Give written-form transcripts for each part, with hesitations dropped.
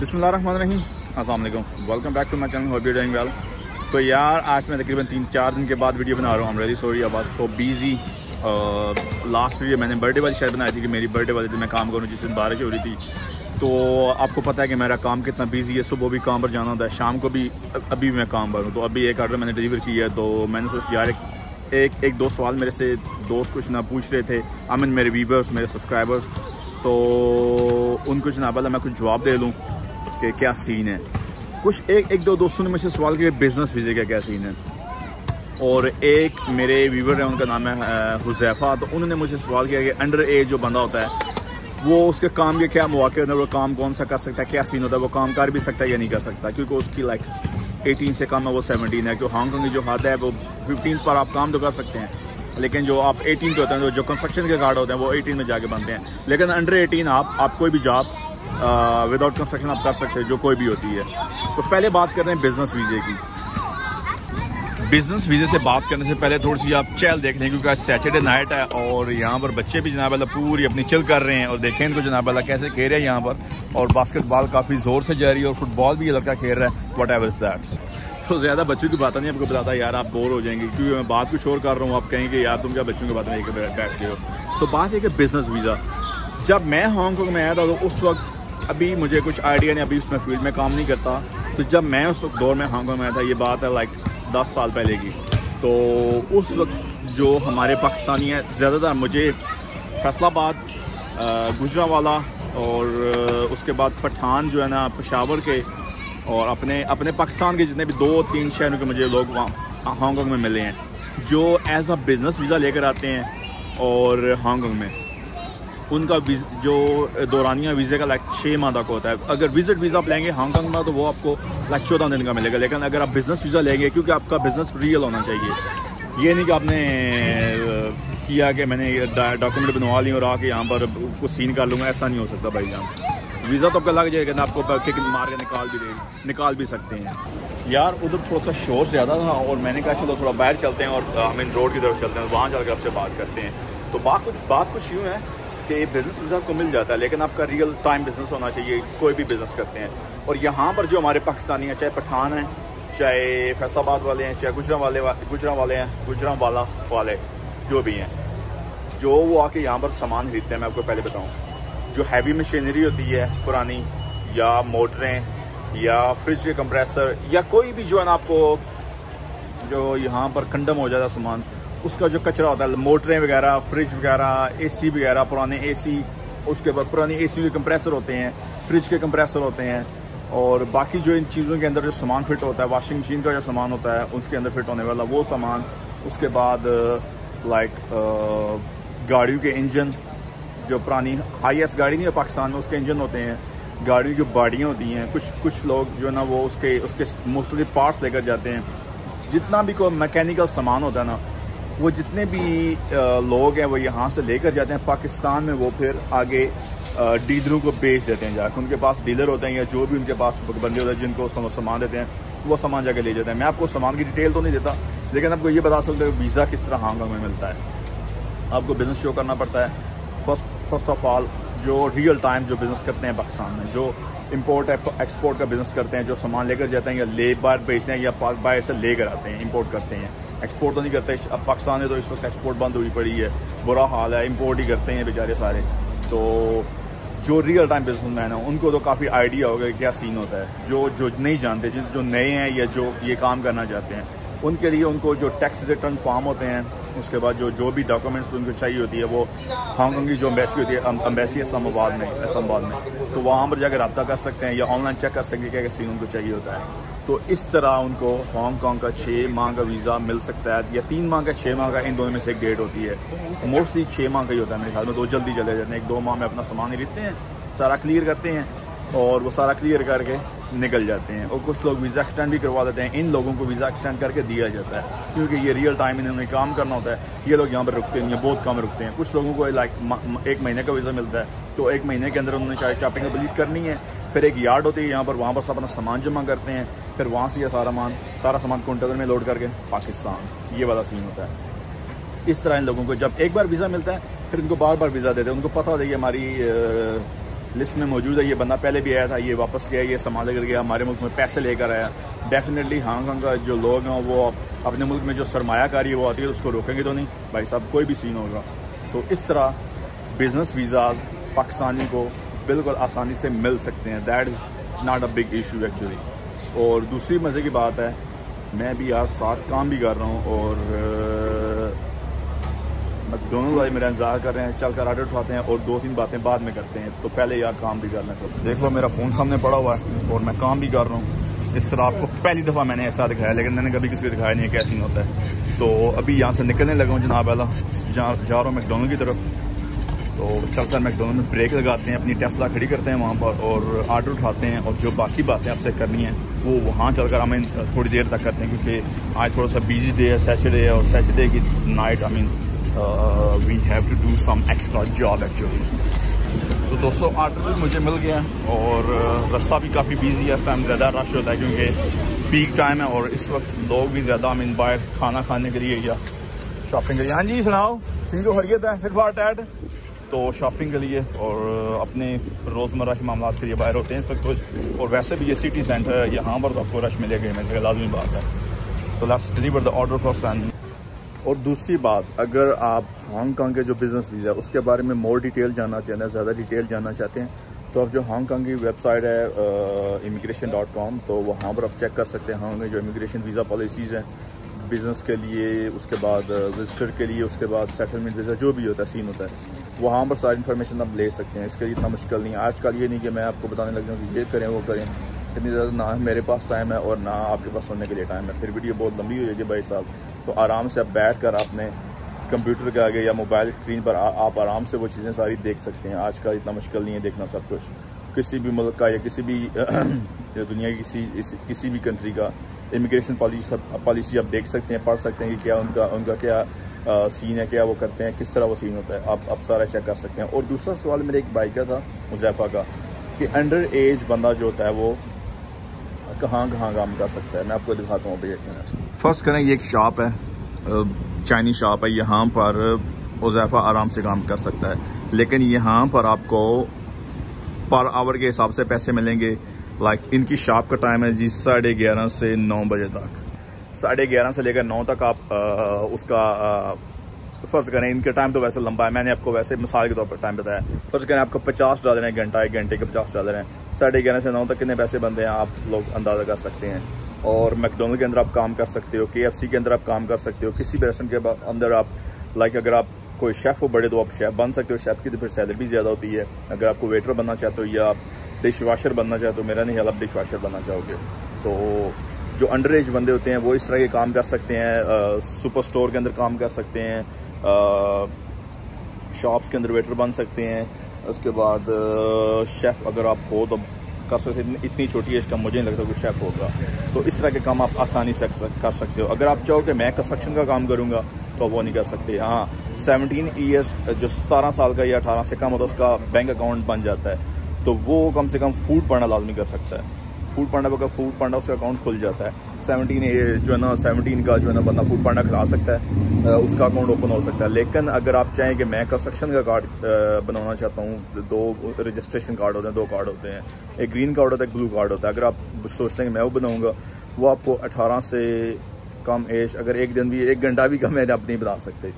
बिस्मिल्लाहिर्रहमानिर्रहीम, अस्सलाम वालेकुम, welcome back to my channel, hope you doing well. तो यार आज मैं तकरीबन 3-4 दिन के बाद वीडियो बना रहा हूँ। Really sorry, I was so busy. Last video मैंने बर्थडे वाली शायद बनाई थी कि मेरी बर्थडे वाले दिन मैं काम करूँ, जिस दिन बारिश हो रही थी। तो आपको पता है कि मेरा काम कितना बिजी है, सुबह भी काम पर जाना होता है, शाम को भी अभी भी मैं काम पर हूँ। तो अभी एक ऑर्डर मैंने डिलीवर किया है, तो मैंने सोचा यार एक दो सवाल मेरे से दोस्त कुछ ना पूछ रहे थे, आई मीन मेरे व्यूवर्स, मेरे सब्सक्राइबर्स, तो उनको जनाब मैं कुछ जवाब दे लूँ कि क्या सीन है। कुछ एक दो दोस्तों ने मुझसे सवाल किया बिज़नेस वीज़े का क्या सीन है, और एक मेरे व्यूवर है, उनका नाम है हुज़ैफ़ा। तो उन्होंने मुझसे सवाल किया कि अंडर एज जो बंदा होता है वो उसके काम के क्या मौके होते हैं, वो काम कौन सा कर सकता है, क्या सीन होता है, वो काम कर भी सकता है या नहीं कर सकता, क्योंकि उसकी लाइक 18 से कम है, वो 17 है। क्योंकि हांगकॉन्ग की जो हद है वो 15 पर आप काम तो कर सकते हैं, लेकिन जो आप 18 के होते हैं, जो कंस्ट्रक्शन के कार्ड होते हैं, वो 18 में जाके बनते हैं। लेकिन अंडर 18 आप कोई भी जॉब विदाउट कंस्ट्रक्शन आप कर सकते हैं, जो कोई भी होती है। तो पहले बात कर रहे हैं बिज़नेस वीज़े की। बिज़नेस वीज़े से बात करने से पहले थोड़ी सी आप चल देख लें, क्योंकि आज सैटरडे नाइट है और यहाँ पर बच्चे भी जनाब अल्लाह पूरी अपनी चिल कर रहे हैं। और देखें इनको जनाब अल्लाह कैसे खेल रहे हैं यहाँ पर, और बास्केटबॉल काफ़ी ज़ोर से जा रही है, और फुटबॉल भी ये लड़का खेल रहा है, वट एवर इज़ दैट। तो ज़्यादा बच्चों की बात नहीं आपको बताता यार, आप बोर हो जाएंगे, क्योंकि मैं बात कुछ और कर रहा हूँ, आप कहेंगे यार तुम क्या बच्चों की बात नहीं बैठ गए हो। तो बात है कि बिज़नेस वीज़ा, जब मैं हांगकॉन्ग में आया था तो उस वक्त अभी मुझे कुछ आइडिया नहीं, अभी उसमें फील्ड में काम नहीं करता। तो जब मैं उस दौर में हांगकॉन्ग में आया था, ये बात है लाइक 10 साल पहले की, तो उस वक्त जो हमारे पाकिस्तानी हैं ज़्यादातर, मुझे फैसलाबाद, गुजरांवाला और उसके बाद पठान जो है ना पेशावर के, और अपने पाकिस्तान के जितने भी 2-3 शहरों के मुझे लोग वहाँ हांगकॉन्ग में मिले हैं, जो एज अ बिज़नेस वीज़ा लेकर आते हैं। और हांगकॉन्ग में उनका जो दौरानिया वीज़े का लाइक 6 माह तक होता है। अगर विजिट वीज़ा आप लेंगे हांगकॉन्ग में तो वो आपको लाइक 14 दिन का मिलेगा। लेकिन अगर आप बिज़नेस वीज़ा लेंगे, क्योंकि आपका बिज़नेस रियल होना चाहिए, ये नहीं कि आपने किया कि मैंने डॉक्यूमेंट बनवा ली और आके यहाँ पर कुछ सीन कर लूँगा, ऐसा नहीं हो सकता भाई जान। वीज़ा तो आपका लग जाएगा ना, आपको किक मार के निकाल भी सकते हैं। यार उधर थोड़ा सा शोर ज़्यादा था और मैंने कहा चलो थोड़ा बाहर चलते हैं और मेन रोड की तरफ चलते हैं, वहाँ जाकर आपसे बात करते हैं। तो बात कुछ यूँ है कि बिज़नेस वीज़ा आपको मिल जाता है, लेकिन आपका रियल टाइम बिज़नेस होना चाहिए, कोई भी बिज़नेस करते हैं। और यहाँ पर जो हमारे पाकिस्तानी हैं, चाहे पठान हैं, चाहे फैसलाबाद वाले हैं, चाहे गुजरांवाला वाले जो भी हैं, जो वो आके यहाँ पर सामान खरीदते हैं। मैं आपको पहले बताऊँ, जो हैवी मशीनरी होती है पुरानी, या मोटरें या फ्रिज के कंप्रेसर, या कोई भी जो है ना आपको जो यहाँ पर कंडम हो जाता सामान, उसका जो कचरा होता है, मोटरें वगैरह, फ्रिज वगैरह, एसी वगैरह, पुराने एसी, उसके बाद पुरानी एसी के कंप्रेसर होते हैं, फ्रिज के कंप्रेसर होते हैं, और बाकी जो इन चीज़ों के अंदर जो सामान फिट होता है, वॉशिंग मशीन का जो सामान होता है उसके अंदर फिट होने वाला वो सामान। उसके बाद लाइक गाड़ियों के इंजन, जो पुरानी हाईएस्ट गाड़ी नहीं है पाकिस्तान में, उसके इंजन होते हैं, गाड़ियों की बॉडियाँ होती हैं। कुछ लोग जो है ना वो उसके मुख्तलिफ पार्ट्स लेकर जाते हैं। जितना भी कोई मैकेनिकल सामान होता है ना, वो जितने भी लोग हैं वो यहाँ से लेकर जाते हैं पाकिस्तान में, वो फिर आगे डीलरों को बेच देते हैं जाकर। उनके पास डीलर होते हैं या जो भी उनके पास बंदे होते हैं जिनको सामान देते हैं, वो सामान जाके ले जाते हैं। मैं आपको सामान की डिटेल तो नहीं देता, लेकिन आपको ये बता सकते हैं वीज़ा किस तरह हांगकॉन्ग में मिलता है। आपको बिज़नेस शो करना पड़ता है फर्स्ट ऑफ ऑल, जो रियल टाइम जो बिज़नेस करते हैं पाकिस्तान में, जो इंपोर्ट एक्सपोर्ट का बिज़नेस करते हैं, जो सामान लेकर जाते हैं या लेबर बेचते हैं या बाहर से लेकर आते हैं, इंपोर्ट करते हैं। एक्सपोर्ट तो नहीं करते, अब पाकिस्तान में तो इस वक्त एक्सपोर्ट बंद हुई पड़ी है, बुरा हाल है, इंपोर्ट ही करते हैं बेचारे सारे। तो जो रियल टाइम बिजनेसमैन है उनको तो काफ़ी आइडिया होगा कि क्या सीन होता है। जो नहीं जानते, जो नए हैं या जो ये काम करना चाहते हैं, उनके लिए उनको जो टैक्स रिटर्न फॉर्म होते हैं, उसके बाद जो भी डॉक्यूमेंट्स उनको चाहिए होती है, वो हांगकॉन्ग की जो एम्बेसी होती है, एम्बेसी इस्लामाबाद में, तो वहाँ पर जाकर रब्ता कर सकते हैं या ऑनलाइन चेक कर सकते हैं क्या सीन उनको चाहिए होता है। तो इस तरह उनको हांगकॉन्ग का 6 माह का वीज़ा मिल सकता है, या 3 माह का, 6 माह का, इन दोनों में से एक डेट होती है। मोस्टली 6 माह का ही होता है मेरे ख्याल में, तो जल्दी चले जाते हैं। 1-2 माह में अपना सामान खरीदते हैं, सारा क्लियर करते हैं, और वो सारा क्लियर करके निकल जाते हैं। और कुछ लोग वीज़ा एक्सटेंड भी करवा देते हैं, इन लोगों को वीज़ा एक्सटेंड करके दिया जाता है, क्योंकि ये रियल टाइम इन्होंने काम करना होता है। ये लोग यहाँ पर रुकते नहीं हैं, बहुत कम रुकते हैं। कुछ लोगों को लाइक 1 महीने का वीज़ा मिलता है, तो 1 महीने के अंदर उन्होंने शायद शॉपिंग कंप्लीट करनी है, फिर एक यार्ड होती है यहाँ पर, वहाँ पर सब अपना सामान जमा करते हैं, फिर वहाँ से ये सारा सामान कंटेनर में लोड करके पाकिस्तान, ये वाला सीन होता है। इस तरह इन लोगों को जब एक बार वीज़ा मिलता है, फिर इनको बार बार वीज़ा देते हैं। उनको पता होता है कि हमारी लिस्ट में मौजूद है। ये बंदा पहले भी आया था, ये वापस गया, ये सामान लेकर गया, हमारे मुल्क में पैसे लेकर आया। डेफिनेटली हांगकॉन्ग का जो लोग हैं वो अपने मुल्क में जो सरमायाकारी है वो आती है, तो उसको रोकेंगे तो नहीं भाई साहब, कोई भी सीन होगा। तो इस तरह बिज़नेस वीज़ाज पाकिस्तानी को बिल्कुल आसानी से मिल सकते हैं। That is not a big issue actually. और दूसरी मज़े की बात है, मैं भी यार साथ काम भी कर रहा हूँ और दोनों भाई मेरा इंतजार कर रहे हैं, चल कर ऑर्डर उठाते हैं और 2-3 बातें बाद में करते हैं। तो पहले यार काम भी करना है। देख लो मेरा फ़ोन सामने पड़ा हुआ है और मैं काम भी कर रहा हूँ। इस तरह आपको पहली दफ़ा मैंने ऐसा दिखाया, लेकिन मैंने कभी किसी को दिखाया नहीं है कैसे नहीं होता है। तो अभी यहाँ से निकलने लगा हूँ जनाब वाला, जा रहा हूँ मैकडोनल्ड की तरफ। तो चलकर मैकडोनल्ड में ब्रेक लगाते हैं, अपनी टेस्ला खड़ी करते हैं वहाँ पर और ऑर्डर उठाते हैं। और जो बाकी बातें आपसे करनी है वो वहाँ चलकर हमें थोड़ी देर तक करते हैं, क्योंकि आज थोड़ा सा बिजी डे है, सैटरडे है, और सैटरडे की night we have to do some extra job actually. तो दोस्तों ऑर्डर भी मुझे मिल गया और रास्ता भी काफ़ी बिजी है, इस टाइम ज़्यादा रश होता है क्योंकि पीक टाइम है और इस वक्त लोग भी ज़्यादा बाहर खाना खाने के लिए या शॉपिंग के लिए। हाँ जी सुनाओ, ठीक हो, हरियत है, फिर फाट ऐड। तो शॉपिंग के लिए और अपने रोज़मर्रा के मामला के लिए बाहर होते हैं इस वक्त कुछ। और वैसे भी ये सिटी सेंटर है, यहाँ पर तो आपको रश मिलेगा, मेरे लाजमी बात है। So let's deliver the order person. और दूसरी बात, अगर आप हांगकॉन्ग के जो बिज़नेस वीज़ा है उसके बारे में मोर डिटेल जानना चाहते हैं, ज़्यादा डिटेल जानना चाहते हैं, तो आप जो हांगकॉन्ग की वेबसाइट है immigration.com, तो वहाँ पर आप चेक कर सकते हैं हांगकॉन्ग जो इमिग्रेशन वीज़ा पॉलिसीज़ हैं बिज़नेस के लिए, उसके बाद विजिटर के लिए, उसके बाद सेटलमेंट वीज़ा, जो भी होता है सीन होता है, वहाँ पर सारी इन्फॉर्मेशन आप ले सकते हैं। इसके लिए इतना मुश्किल नहीं है। आजकल ये नहीं कि मैं आपको बताने लग जाऊँ कि ये करें वो करें, इतनी ज़्यादा ना मेरे पास टाइम है और ना आपके पास सुनने के लिए टाइम है, फिर वीडियो बहुत लंबी हो जाएगी भाई साहब। तो आराम से आप बैठ कर अपने कंप्यूटर के आगे या मोबाइल स्क्रीन पर आप आराम से वो चीज़ें सारी देख सकते हैं। आजकल इतना मुश्किल नहीं है देखना सब कुछ। किसी भी मुल्क का या किसी भी दुनिया की किसी भी कंट्री का इमिग्रेशन पॉलिसी आप देख सकते हैं, पढ़ सकते हैं कि क्या उनका क्या सीन है, क्या वो करते हैं, किस तरह वो सीन होता है, आप सारा चेक कर सकते हैं। और दूसरा सवाल मेरे एक भाई का था, हुज़ैफा का, कि अंडर एज बंदा जो होता है वो कहाँ काम कर सकता है। मैं आपको दिखाता हूँ अभी एक मिनट। फर्स्ट करें, ये एक शॉप है, चाइनीज शॉप है, यहाँ पर हुज़ैफा आराम से काम कर सकता है, लेकिन यहाँ पर आपको पर आवर के हिसाब से पैसे मिलेंगे। लाइक इनकी शॉप का टाइम है जी 11:30 से 9 बजे तक, 11:30 से लेकर 9 तक आप उसका फर्ज करें। इनका टाइम तो वैसे लंबा है, मैंने आपको वैसे मिसाल के तौर पर टाइम बताया। फर्ज करें आपको $50 है घंटा, 1 घंटे के $50 हैं। 11:30 से 9 तक कितने पैसे बनते हैं आप लोग अंदाज़ा कर सकते हैं। और मैकडोनल्ड के अंदर आप काम कर सकते हो, KFC के अंदर आप काम कर सकते हो, किसी भी रेस्टोरेंट के अंदर आप लाइक अगर आप कोई शेफ़ हो बड़े तो आप शेफ़ बन सकते हो। शेफ़ की तो फिर सैलरी भी ज़्यादा होती है। अगर आपको वेटर बनना चाहते हो या आप डिश वाशर बनना चाहते हो, मेरा नहीं ख्याल आप डिश वाशर बनना चाहोगे, तो जो अंडर एज बंदे होते हैं वो इस तरह के काम कर सकते हैं। सुपर स्टोर के अंदर काम कर सकते हैं, शॉप्स के अंदर वेटर बन सकते हैं। उसके बाद शेफ़ अगर आप हो तो कर सकते हैं। इतनी छोटी एज का मुझे नहीं लगता कोई शेफ़ होगा, तो इस तरह के काम आप आसानी से कर सकते हो। अगर आप चाहो कि मैं कंस्ट्रक्शन का काम करूँगा तो वो नहीं कर सकते। हाँ, 17 ईयर्स जो 17 साल का या 18 से कम होता है उसका बैंक अकाउंट बन जाता है, तो वो कम से कम फूड पांडा लाजमी कर सकता है। फूड पांडा उसका अकाउंट खुल जाता है। 17 जो है ना 17 का जो है ना बंदा फूड पांडा खिला सकता है, उसका अकाउंट ओपन हो सकता है। लेकिन अगर आप चाहें कि मैं कंस्ट्रक्शन का कार्ड बनवाना चाहता हूँ, 2 रजिस्ट्रेशन कार्ड होते हैं, 2 कार्ड होते हैं, एक ग्रीन कार्ड होता है, एक ब्लू कार्ड होता है। अगर आप सोचते हैं कि मैं वो बनाऊँगा, वो आपको 18 से कम एज, अगर एक दिन भी 1 घंटा भी कम है आप नहीं बना सकते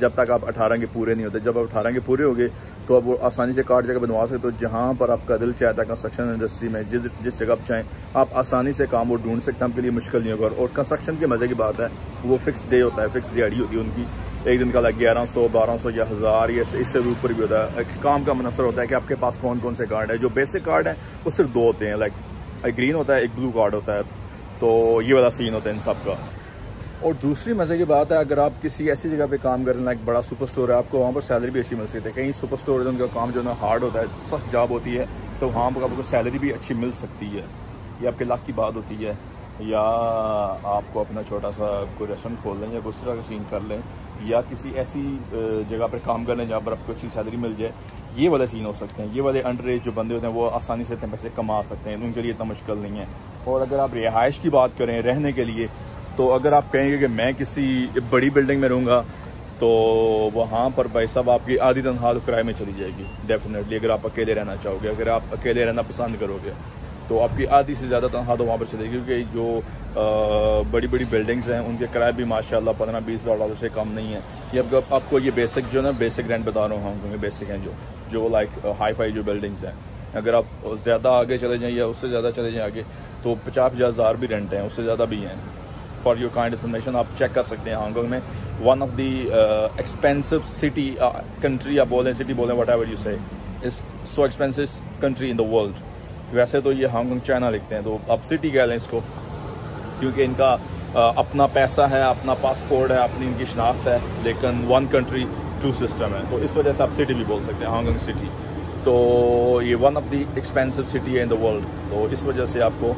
जब तक आप 18 के पूरे नहीं होते। जब आप 18 के पूरे हो गए तो आप वो आसानी से कार्ड जगह बनवा सकते हो। जहाँ पर आपका दिल चाहता है कंस्ट्रक्शन इंडस्ट्री में, जिस जगह आप चाहें आप आसानी से काम वो ढूंढ सकते हैं, आपके लिए मुश्किल नहीं होगा। और कंस्ट्रक्शन के मज़े की बात है, वो फिक्स डे होता है, फिक्स दिहाड़ी होती है उनकी। एक दिन का 1100, 1200 या 1000 या इससे भी ऊपर भी होता है। काम का मुनसर होता है कि आपके पास कौन कौन से कार्ड है। जो बेसिक कार्ड है वो सिर्फ 2 होते हैं, लाइक एक ग्रीन होता है, एक ब्लू कार्ड होता है। तो ये वाला सीन होता है इन सब का। और दूसरी मज़े की बात है, अगर आप किसी ऐसी जगह पे काम कर रहे हैं, लाइक बड़ा सुपर स्टोर है, आपको वहाँ पर सैलरी भी अच्छी मिल सकती है। कहीं सुपर स्टोर है उनका काम जो है ना हार्ड होता है, सख्त जॉब होती है, तो वहाँ पर आपको सैलरी भी अच्छी मिल सकती है। ये आपके लाख की बात होती है। या आपको अपना छोटा सा कोई रेस्टोरेंट खोल लें या उस तरह का सीन कर लें, या किसी ऐसी जगह पर काम कर लें जहाँ पर आपको अच्छी सैलरी मिल जाए। ये वाले सीन हो सकते हैं। ये वाले अंडर एज जो बंदे होते हैं वो आसानी से इतने पैसे कमा सकते हैं, उनके लिए इतना मुश्किल नहीं है। और अगर आप रिहाइश की बात करें, रहने के लिए, तो अगर आप कहेंगे कि मैं किसी बड़ी बिल्डिंग में रहूँगा तो वहाँ पर भाई साहब आपकी आधी तनख्वाह तो किराए में चली जाएगी डेफिनेटली। अगर आप अकेले रहना चाहोगे, अगर आप अकेले रहना पसंद करोगे तो आपकी आधी से ज़्यादा तनख्वाह तो वहाँ पर चलेगी, क्योंकि जो बड़ी बड़ी बिल्डिंग्स हैं उनके किराए भी माशाल्लाह 15-20 हज़ार डॉलर से कम नहीं है। ये आपको ये बेसिक जो ना बेसिक रेंट बता रहा हूँ हांगकांग में, बेसिक हैं जो लाइक हाई फाई जो बिल्डिंग्स हैं। अगर आप ज़्यादा आगे चले जाएँ या उससे ज़्यादा चले जाएँ आगे तो 50-50 हज़ार भी रेंट हैं, उससे ज़्यादा भी हैं। फॉर योर काइंड इन्फॉर्मेशन आप चेक कर सकते हैं। हांगकांग में one of the expensive city country आप बोलें, सिटी बोलें, वट एवर यू से, is so expensive country in the world. वैसे तो ये हांगकांग चाइना लिखते हैं, तो आप सिटी कह लें इसको, क्योंकि इनका अपना पैसा है, अपना पासपोर्ट है, अपनी इनकी शनाख्त है, लेकिन वन कंट्री टू सिस्टम है, तो इस वजह से आप सिटी भी बोल सकते हैं, हांगकांग सिटी। तो ये one of the expensive city है इन द वर्ल्ड, तो इस वजह से आपको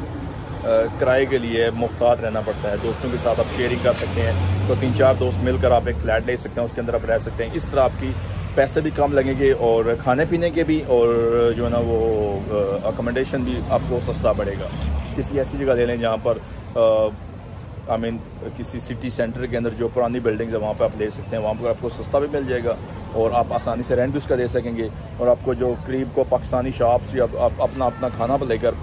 किराए के लिए मुख्तार रहना पड़ता है। दोस्तों के साथ आप शेयरिंग कर सकते हैं, तो 3-4 दोस्त मिलकर आप एक फ्लैट ले सकते हैं, उसके अंदर आप रह सकते हैं। इस तरह आपकी पैसे भी कम लगेंगे और खाने पीने के भी, और जो है ना वो अकोमोडेशन भी आपको सस्ता पड़ेगा। किसी ऐसी जगह ले लें जहाँ पर किसी सिटी सेंटर के अंदर जो पुरानी बिल्डिंग्स है वहाँ पर आप ले सकते हैं, वहाँ पर आपको सस्ता भी मिल जाएगा और आप आसानी से रेंट भी उसका दे सकेंगे। और आपको जो करीब को पाकिस्तानी शॉप्स या आप अपना खाना पर लेकर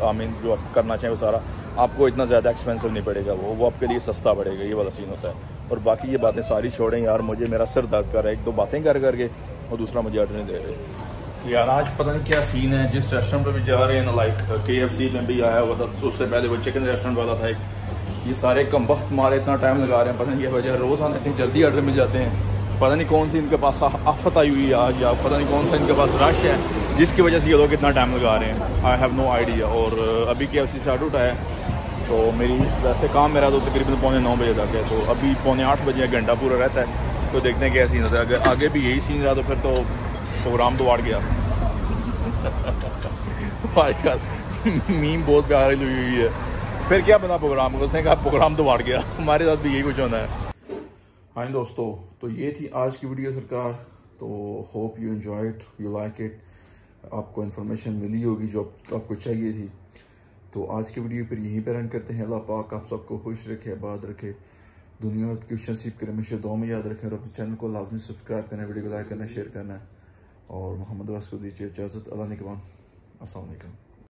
जो आप करना चाहें वो सारा आपको इतना ज़्यादा एक्सपेंसिव नहीं पड़ेगा, वो आपके लिए सस्ता पड़ेगा, ये वाला सीन होता है। और बाकी ये बातें सारी छोड़ें यार, मुझे मेरा सर दर्द कर रहा है, एक दो बातें कर करके, और दूसरा मुझे ऑर्डर नहीं दे रहे यार। आज पता नहीं क्या सीन है, जिस रेस्टोरेंट पे भी जा रहे हैं ना, लाइक KFC में भी आया हुआ था, उससे पहले वो चिकन रेस्टोरेंट वाला था एक, ये सारे कम वक्त हमारे इतना टाइम लगा रहे हैं, पता नहीं क्या वजह। रोज़ाना इतनी जल्दी ऑर्डर मिल जाते हैं, पता नहीं कौन सी इनके पास आफत आई हुई है आज, या पता नहीं कौन सा इनके पास रश है जिसकी वजह से ये लोग इतना टाइम लगा रहे हैं। I have no idea. और अभी KFC से ऑर्डर उठाया, तो मेरी वैसे काम मेरा तो तकरीबन 9:15 बजे तक है, तो अभी 7:45 बजे घंटा पूरा रहता है, तो देखते हैं क्या सीन होता है। अगर आगे भी यही सीन रहा तो फिर तो प्रोग्राम तो वाड़ गया। आजकल मीम बहुत प्यारी हुई है, फिर क्या बना प्रोग्राम, उसने कहा प्रोग्राम तो वाड़ गया। हमारे साथ भी यही कुछ होना है। हाँ दोस्तों, तो ये थी आज की वीडियो सरकार। तो hope you enjoy it, you like it, आपको इन्फॉर्मेशन मिली होगी जो आपको चाहिए थी। तो आज की वीडियो फिर यहीं पर एंड करते हैं। अल्लाह पाक आप सबको खुश रखे, आबाद रखे, दुनिया की नसीब करे, हमेशा दुआ में याद रखें। और अपने चैनल को लाजमी सब्सक्राइब करना, वीडियो को लाइक करना, शेयर करना है। और मोहम्मद वास को दीजिए इजाज़त। अल्लाह ने के बाद अस्सलाम वालेकुम।